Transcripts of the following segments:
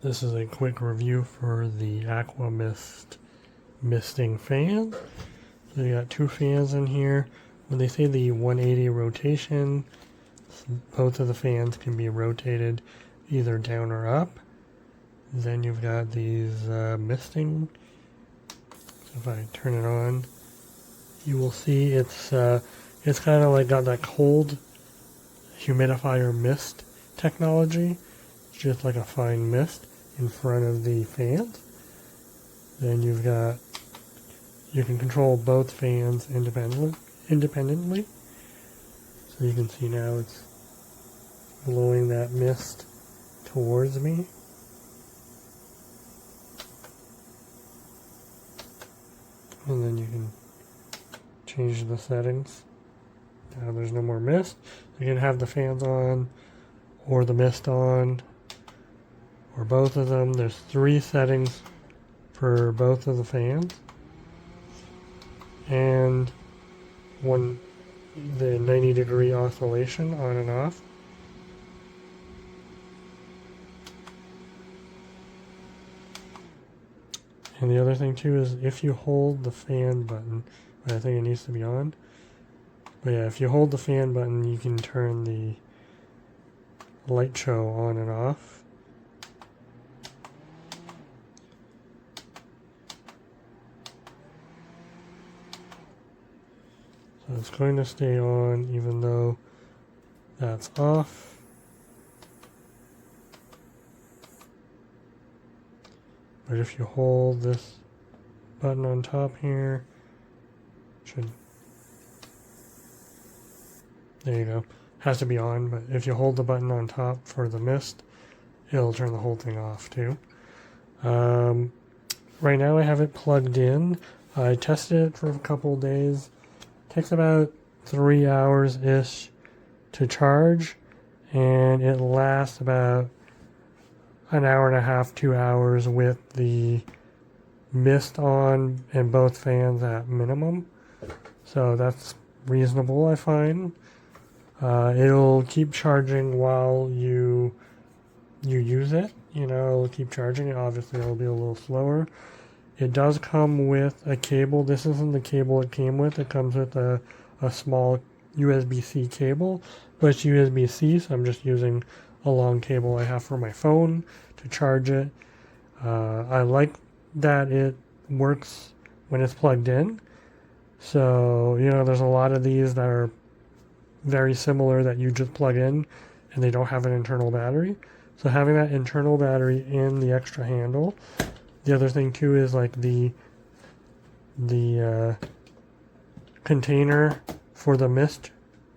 This is a quick review for the Aqua misting fan. So you got two fans in here. When they say the 180 rotation, both of the fans can be rotated either down or up. Then you've got these misting. So if I turn it on, you will see it's kind of like got that cold humidifier mist technology. It's just like a fine mist in front of the fans. Then you can control both fans independently. So you can see now it's blowing that mist towards me. And then you can change the settings. Now there's no more mist. You can have the fans on or the mist on or both of them. There's 3 settings for both of the fans. And the 90-degree oscillation on and off. And the other thing too is if you hold the fan button, I think it needs to be on. But yeah, if you hold the fan button, you can turn the light show on and off. So it's going to stay on even though that's off. But if you hold this button on top here, there you go. Has to be on, but if you hold the button on top for the mist, it'll turn the whole thing off too. Right now I have it plugged in. I tested it for a couple days. It takes about 3 hours-ish to charge, and it lasts about an hour and a half, 2 hours with the mist on and both fans at minimum. So that's reasonable, I find. It'll keep charging while you use it. You know, it'll keep charging. Obviously, it'll be a little slower. It does come with a cable. This isn't the cable it came with. It comes with a small USB-C cable, but it's USB-C, so I'm just using a long cable I have for my phone to charge it. I like that it works when it's plugged in. So, you know, there's a lot of these that are very similar that you just plug in and they don't have an internal battery. So having that internal battery in the extra handle. The other thing too is like the container for the mist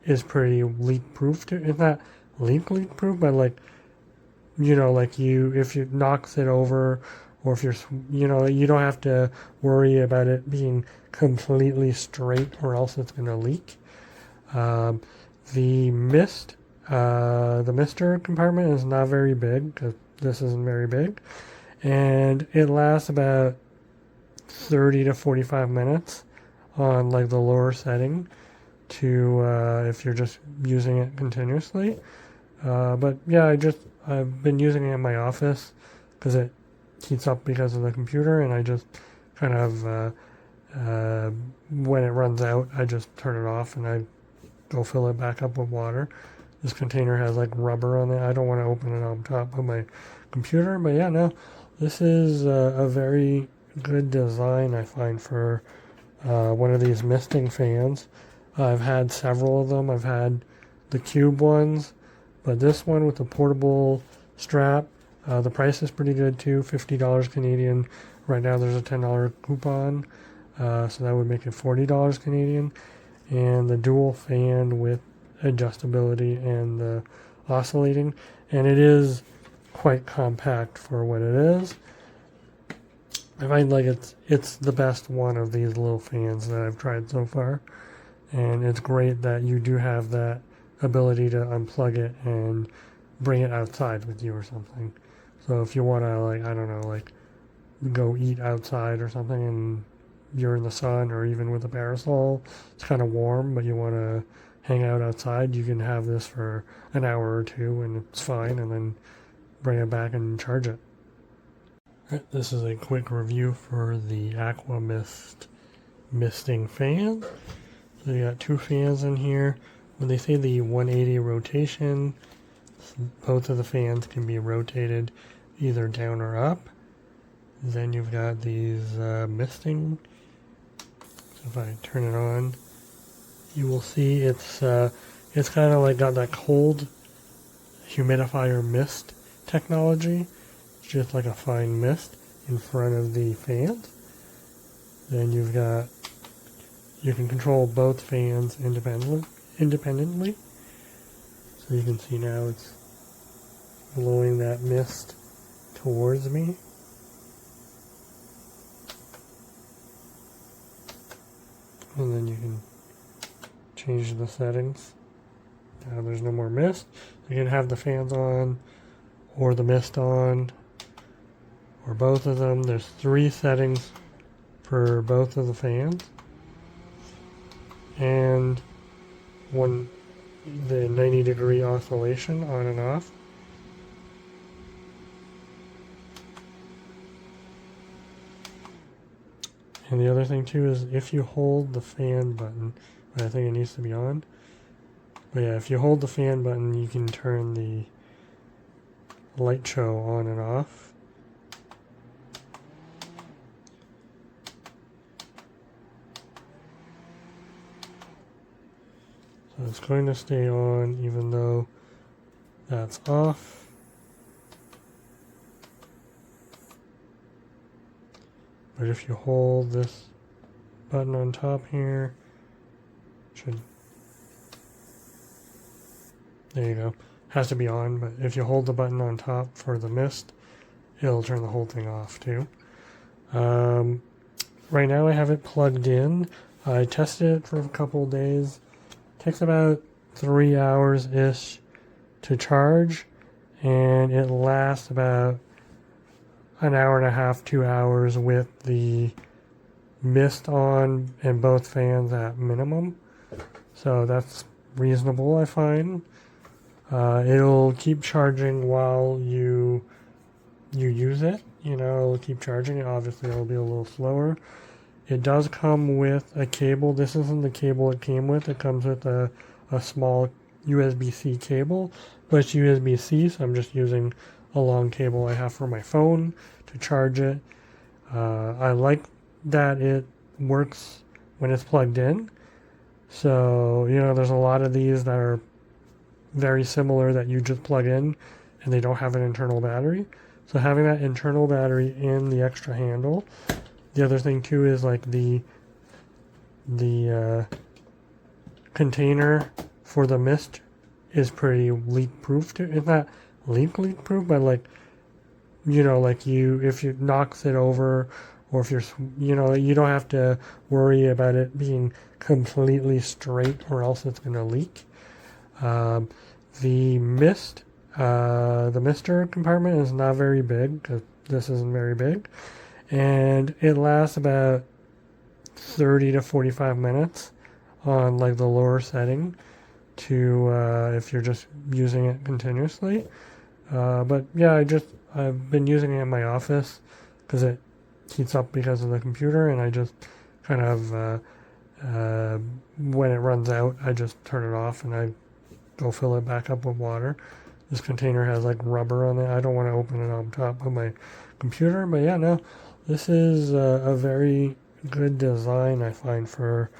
is pretty leak proof too. It's not leak proof, but like, you know, like if you knocks it over, or if you're, you know, you don't have to worry about it being completely straight or else it's going to leak. The mister compartment is not very big because this isn't very big, and it lasts about 30 to 45 minutes on like the lower setting to if you're just using it continuously. But yeah, I've been using it in my office because it heats up because of the computer, and I just kind of when it runs out, I just turn it off and I go fill it back up with water. This container has like rubber on it. I don't want to open it on top of my computer, but yeah, no, this is a very good design, I find, for one of these misting fans. I've had several of them. I've had the cube ones, but this one with the portable strap, the price is pretty good too, $50 Canadian. Right now there's a $10 coupon, so that would make it $40 Canadian. And the dual fan with adjustability and the oscillating, and it is quite compact for what it is. I find like it's the best one of these little fans that I've tried so far, and it's great that you do have that ability to unplug it and bring it outside with you or something. So if you want to, like, I don't know, like go eat outside or something and you're in the sun, or even with a parasol, it's kind of warm, but you want to hang out outside, you can have this for an hour or two and it's fine, and then bring it back and charge it. Alright, this is a quick review for the Aqua misting fan. So you got two fans in here. When they say the 180 rotation, both of the fans can be rotated either down or up. Then you've got these misting. So if I turn it on, you will see it's kind of like got that cold humidifier mist technology. It's just like a fine mist in front of the fans. Then you can control both fans independently. So you can see now it's blowing that mist towards me. And then you can change the settings. Now there's no more mist. You can have the fans on or the mist on or both of them. There's 3 settings for both of the fans. And the 90-degree oscillation on and off. And the other thing too is if you hold the fan button, I think it needs to be on. But yeah, if you hold the fan button, you can turn the light show on and off. So it's going to stay on even though that's off. But if you hold this button on top here, there you go. Has to be on, but if you hold the button on top for the mist, it'll turn the whole thing off too. Right now I have it plugged in. I tested it for a couple of days. Takes about 3 hours-ish to charge, and it lasts about an hour and a half, 2 hours with the mist on and both fans at minimum. So that's reasonable, I find. It'll keep charging while you use it. You know, it'll keep charging. Obviously, it'll be a little slower. It does come with a cable. This isn't the cable it came with. It comes with a small USB-C cable, but it's USB-C, so I'm just using a long cable I have for my phone to charge it. I like that it works when it's plugged in. So, you know, there's a lot of these that are very similar that you just plug in and they don't have an internal battery. So having that internal battery in the extra handle. The other thing too is like the container for the mist is pretty leak proof too. It's not leak proof, but like, you know, like if you knocks it over, or if you're, you know, you don't have to worry about it being completely straight or else it's going to leak. The mister compartment is not very big because this isn't very big, and it lasts about 30 to 45 minutes on like the lower setting to if you're just using it continuously. But yeah, I've been using it in my office because it heats up because of the computer, and I just kind of when it runs out, I just turn it off and I go fill it back up with water. This container has like rubber on it. I don't want to open it on top of my computer, but yeah, no, this is a very good design, I find, for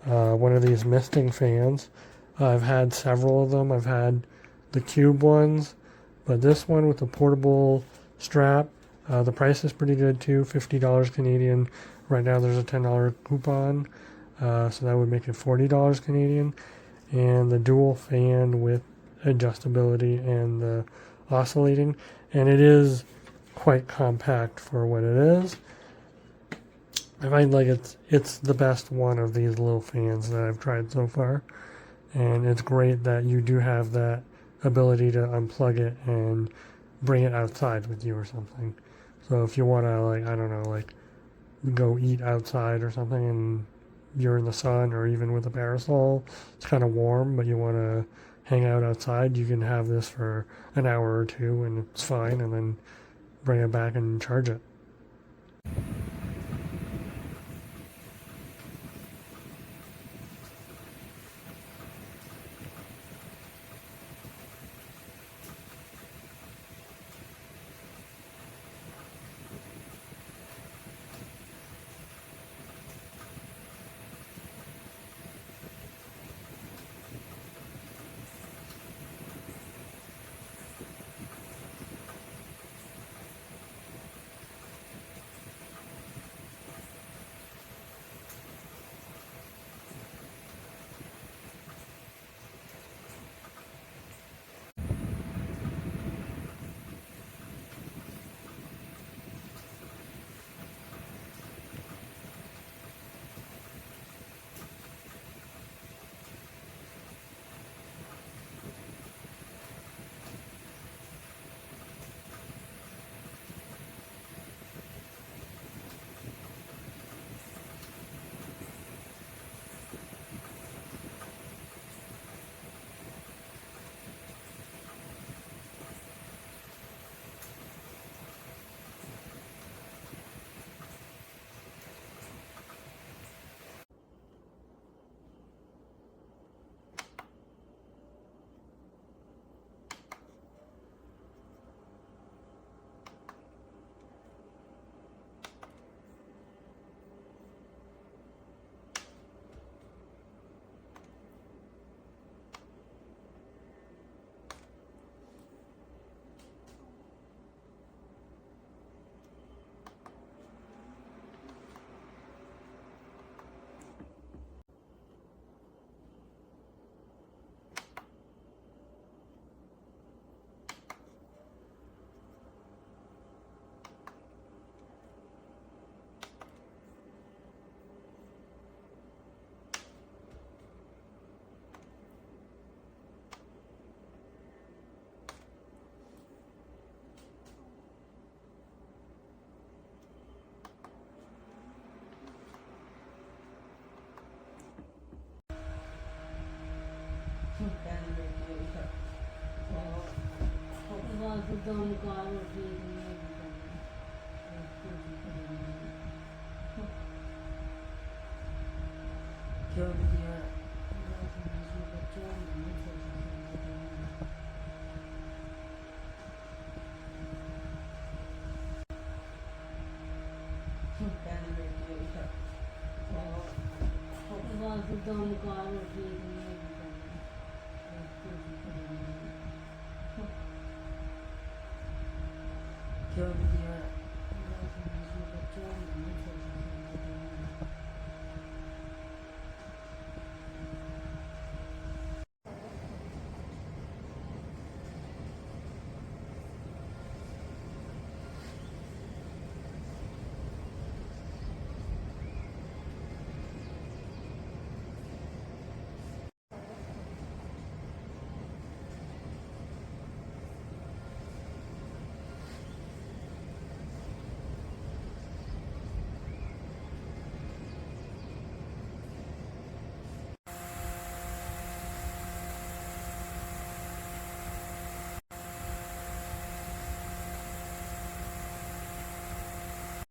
one of these misting fans. I've had several of them. I've had the cube ones, but this one with the portable strap, the price is pretty good too, $50 Canadian. Right now there's a $10 coupon, so that would make it $40 Canadian. And the dual fan with adjustability and the oscillating, and it is quite compact for what it is. I find like it's the best one of these little fans that I've tried so far, and it's great that you do have that ability to unplug it and bring it outside with you or something. So if you want to, like, I don't know, like go eat outside or something and you're in the sun, or even with a parasol, it's kind of warm, but you want to hang out outside, you can have this for an hour or two and it's fine, and then bring it back and charge it. ਦਮ ਕਾਰ ਠੀਕ ਨਹੀਂ ਕਿਉਂ ਵਧੀਆ ਕਹਿੰਦੇ ਬੇਟੀ ਹੋਈ ਤਾਂ ਬਸ ਦਮ ਕਾਰ ਠੀਕ ਨਹੀਂ ਕਿਉਂ ਵਧੀਆ